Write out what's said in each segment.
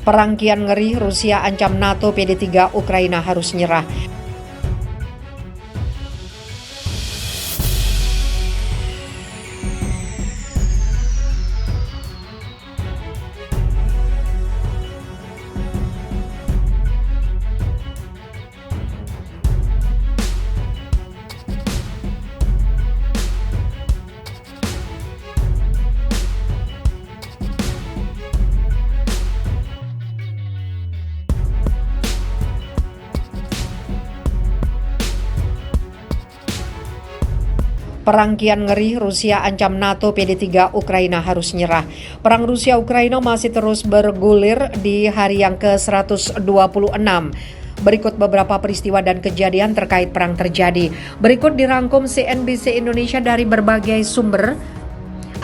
Perang kian ngeri, Rusia ancam NATO, PD3 Ukraina harus nyerah. Perang kian ngeri, Rusia ancam NATO, PD3 Ukraina harus nyerah. Perang Rusia-Ukraina masih terus bergulir di hari yang ke-126. Berikut beberapa peristiwa dan kejadian terkait perang terjadi. Berikut dirangkum CNBC Indonesia dari berbagai sumber.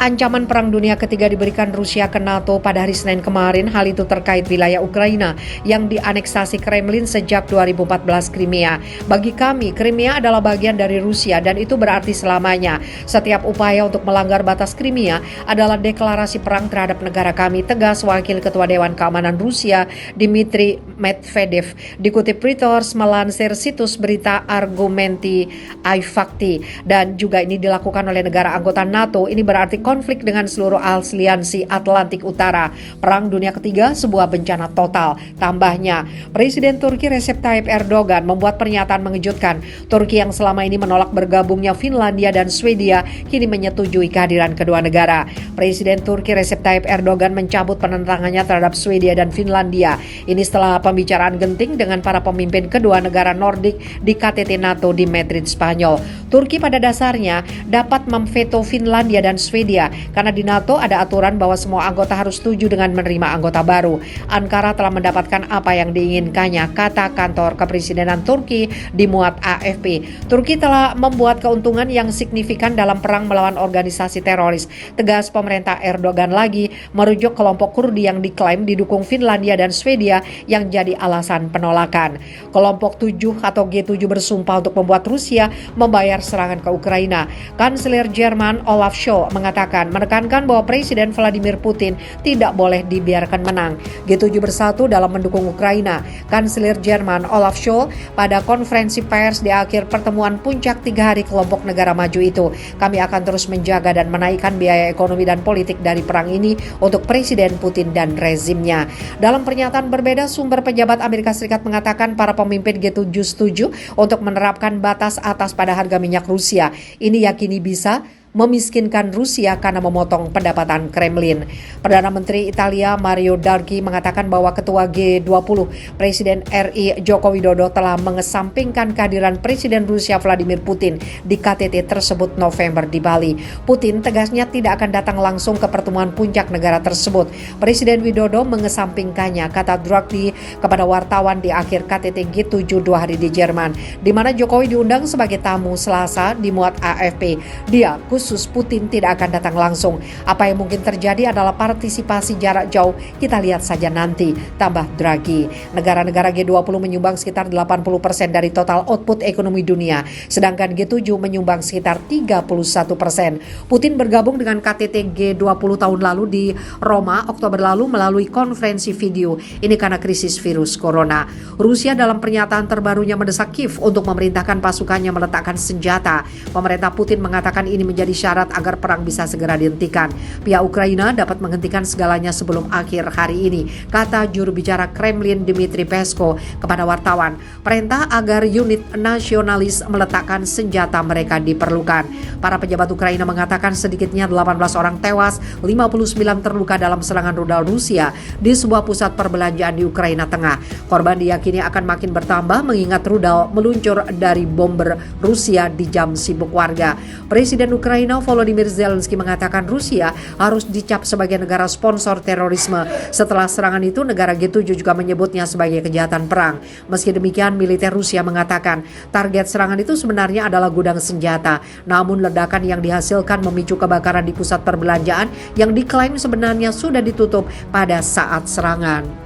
Ancaman Perang Dunia Ketiga diberikan Rusia ke NATO pada hari Senin kemarin. Hal itu terkait wilayah Ukraina yang dianeksasi Kremlin sejak 2014 Crimea. Bagi kami, Crimea adalah bagian dari Rusia dan itu berarti selamanya. Setiap upaya untuk melanggar batas Crimea adalah deklarasi perang terhadap negara kami, tegas Wakil Ketua Dewan Keamanan Rusia Dmitry Medvedev. Dikutip Reuters melansir situs berita Argumenti iFakti, dan juga ini dilakukan oleh negara anggota NATO. Ini berarti konflik dengan seluruh aliansi Atlantik Utara. Perang Dunia Ketiga sebuah bencana total. Tambahnya, Presiden Turki Recep Tayyip Erdogan membuat pernyataan mengejutkan. Turki yang selama ini menolak bergabungnya Finlandia dan Swedia kini menyetujui kehadiran kedua negara. Presiden Turki Recep Tayyip Erdogan mencabut penentangannya terhadap Swedia dan Finlandia. Ini setelah pembicaraan genting dengan para pemimpin kedua negara Nordik di KTT NATO di Madrid, Spanyol. Turki pada dasarnya dapat memveto Finlandia dan Swedia karena di NATO ada aturan bahwa semua anggota harus setuju dengan menerima anggota baru. Ankara telah mendapatkan apa yang diinginkannya, kata kantor kepresidenan Turki dimuat AFP. Turki telah membuat keuntungan yang signifikan dalam perang melawan organisasi teroris. Tegas pemerintah Erdogan lagi merujuk kelompok Kurdi yang diklaim didukung Finlandia dan Swedia yang jadi alasan penolakan. Kelompok 7 atau G7 bersumpah untuk membuat Rusia membayar serangan ke Ukraina. Kanselir Jerman Olaf Scholz menekankan bahwa Presiden Vladimir Putin tidak boleh dibiarkan menang. G7 bersatu dalam mendukung Ukraina. Kanselir Jerman Olaf Scholz pada konferensi pers di akhir pertemuan puncak 3 hari kelompok negara maju itu. Kami akan terus menjaga dan menaikkan biaya ekonomi dan politik dari perang ini untuk Presiden Putin dan rezimnya. Dalam pernyataan berbeda, sumber pejabat Amerika Serikat mengatakan para pemimpin G7 setuju untuk menerapkan batas atas pada harga minyak Rusia. Ini yakini bisa memiskinkan Rusia karena memotong pendapatan Kremlin. Perdana Menteri Italia Mario Draghi mengatakan bahwa Ketua G20 Presiden RI Joko Widodo telah mengesampingkan kehadiran Presiden Rusia Vladimir Putin di KTT tersebut November di Bali. Putin tegasnya tidak akan datang langsung ke pertemuan puncak negara tersebut. Presiden Widodo mengesampingkannya, kata Draghi kepada wartawan di akhir KTT G7 2 hari di Jerman, di mana Jokowi diundang sebagai tamu Selasa, dimuat AFP. Dia khusus Putin tidak akan datang langsung. Apa yang mungkin terjadi adalah partisipasi jarak jauh. Kita lihat saja nanti, tambah Draghi. Negara-negara G20 menyumbang sekitar 80% dari total output ekonomi dunia, sedangkan G7 menyumbang sekitar 31%. Putin bergabung dengan KTT G20 tahun lalu di Roma Oktober lalu melalui konferensi video. Ini karena krisis virus corona. Rusia dalam pernyataan terbarunya mendesak Kiev untuk memerintahkan pasukannya meletakkan senjata. Pemerintah Putin mengatakan ini menjadi syarat agar perang bisa segera dihentikan. Pihak Ukraina dapat menghentikan segalanya sebelum akhir hari ini, kata juru bicara Kremlin Dmitry Peskov kepada wartawan. Perintah agar unit nasionalis meletakkan senjata mereka diperlukan. Para pejabat Ukraina mengatakan sedikitnya 18 orang tewas, 59 terluka dalam serangan rudal Rusia di sebuah pusat perbelanjaan di Ukraina Tengah. Korban diyakini akan makin bertambah mengingat rudal meluncur dari bomber Rusia di jam sibuk warga. Presiden Ukraina Volodymyr Zelensky mengatakan Rusia harus dicap sebagai negara sponsor terorisme. Setelah serangan itu, negara G7 juga menyebutnya sebagai kejahatan perang. Meski demikian, militer Rusia mengatakan target serangan itu sebenarnya adalah gudang senjata. Namun ledakan yang dihasilkan memicu kebakaran di pusat perbelanjaan yang diklaim sebenarnya sudah ditutup pada saat serangan.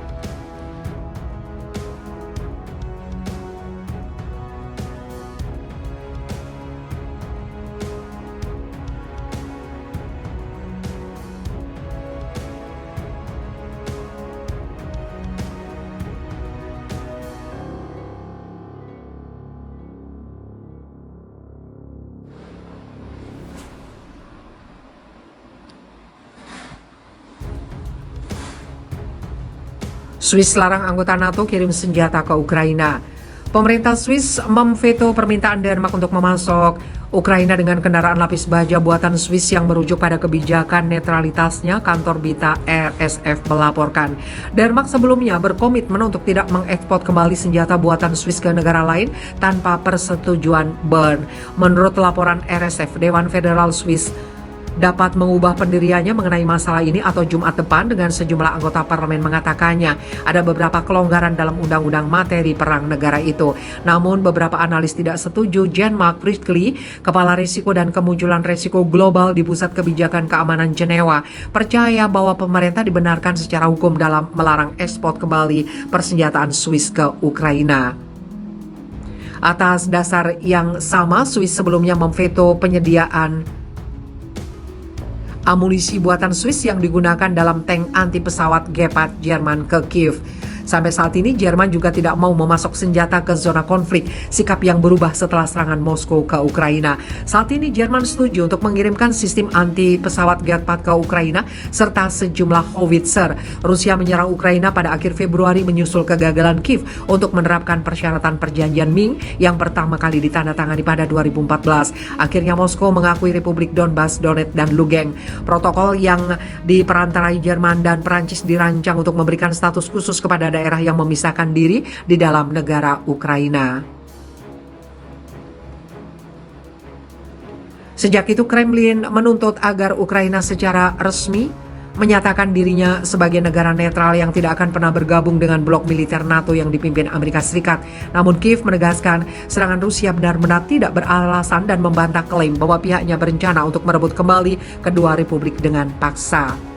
Swiss larang anggota NATO kirim senjata ke Ukraina. Pemerintah Swiss memveto permintaan Denmark untuk memasok Ukraina dengan kendaraan lapis baja buatan Swiss yang merujuk pada kebijakan netralitasnya, kantor berita RSF melaporkan. Denmark sebelumnya berkomitmen untuk tidak mengekspor kembali senjata buatan Swiss ke negara lain tanpa persetujuan Bern. Menurut laporan RSF, Dewan Federal Swiss dapat mengubah pendiriannya mengenai masalah ini atau Jumat depan dengan sejumlah anggota parlemen mengatakannya ada beberapa kelonggaran dalam undang-undang materi perang negara itu. Namun beberapa analis tidak setuju. Jean-Marc Priestley, Kepala Risiko dan Kemunculan Risiko Global di Pusat Kebijakan Keamanan Jenewa, percaya bahwa pemerintah dibenarkan secara hukum dalam melarang ekspor kembali persenjataan Swiss ke Ukraina. Atas dasar yang sama, Swiss sebelumnya memveto penyediaan amunisi buatan Swiss yang digunakan dalam tank anti pesawat Gepard Jerman ke Kiev. Sampai saat ini Jerman juga tidak mau memasok senjata ke zona konflik, sikap yang berubah setelah serangan Moskow ke Ukraina. Saat ini Jerman setuju untuk mengirimkan sistem anti pesawat Gepard ke Ukraina serta sejumlah howitzer. Rusia menyerang Ukraina pada akhir Februari menyusul kegagalan Kiev untuk menerapkan persyaratan perjanjian Minsk yang pertama kali ditandatangani pada 2014. Akhirnya Moskow mengakui Republik Donbas, Donetsk, dan Lugansk. Protokol yang diperantarai Jerman dan Perancis dirancang untuk memberikan status khusus kepada daerah yang memisahkan diri di dalam negara Ukraina. Sejak itu Kremlin menuntut agar Ukraina secara resmi menyatakan dirinya sebagai negara netral yang tidak akan pernah bergabung dengan blok militer NATO yang dipimpin Amerika Serikat. Namun Kiev menegaskan serangan Rusia benar-benar tidak beralasan dan membantah klaim bahwa pihaknya berencana untuk merebut kembali kedua republik dengan paksa.